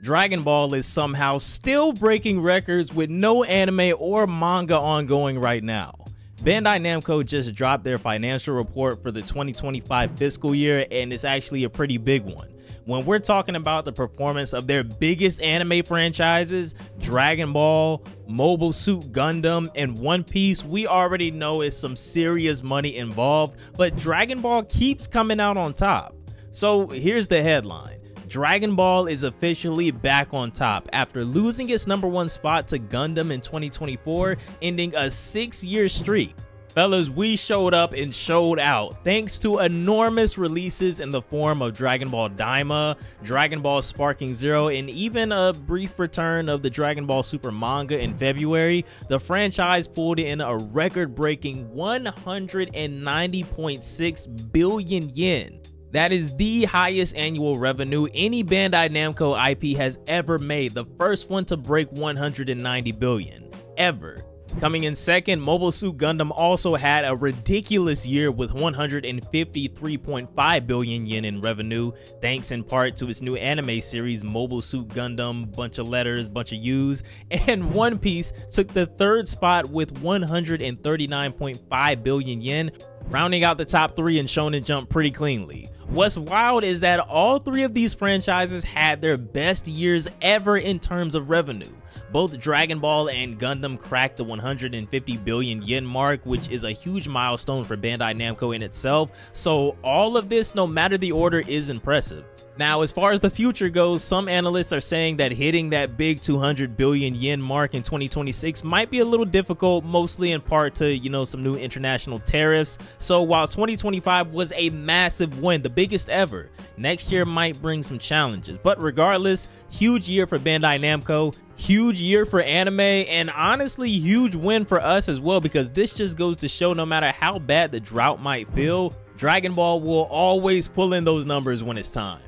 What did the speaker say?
Dragon Ball is somehow still breaking records with no anime or manga ongoing right now. Bandai Namco just dropped their financial report for the 2025 fiscal year, and it's actually a pretty big one. When we're talking about the performance of their biggest anime franchises, Dragon Ball, Mobile Suit Gundam, and One Piece, we already know it's some serious money involved, but Dragon Ball keeps coming out on top. So here's the headline. Dragon Ball is officially back on top after losing its #1 spot to Gundam in 2024, ending a 6-year streak. Fellas, we showed up and showed out thanks to enormous releases in the form of Dragon Ball Daima, Dragon Ball Sparking Zero, and even a brief return of the Dragon Ball Super manga in February. The franchise pulled in a record-breaking 190.6 billion yen. That is the highest annual revenue any Bandai Namco IP has ever made, the first one to break 190 billion, ever. Coming in second, Mobile Suit Gundam also had a ridiculous year with 153.5 billion yen in revenue, thanks in part to its new anime series, Mobile Suit Gundam, bunch of letters, bunch of U's, and One Piece took the third spot with 139.5 billion yen, rounding out the top 3 in Shonen Jump pretty cleanly. What's wild is that all 3 of these franchises had their best years ever in terms of revenue. Both Dragon Ball and Gundam cracked the 150 billion yen mark, which is a huge milestone for Bandai Namco in itself, so all of this, no matter the order, is impressive. Now, as far as the future goes, some analysts are saying that hitting that big 200 billion yen mark in 2026 might be a little difficult, mostly in part to, some new international tariffs. So while 2025 was a massive win, the biggest ever, next year might bring some challenges. But regardless, huge year for Bandai Namco, huge year for anime, and honestly, huge win for us as well, because this just goes to show no matter how bad the drought might feel, Dragon Ball will always pull in those numbers when it's time.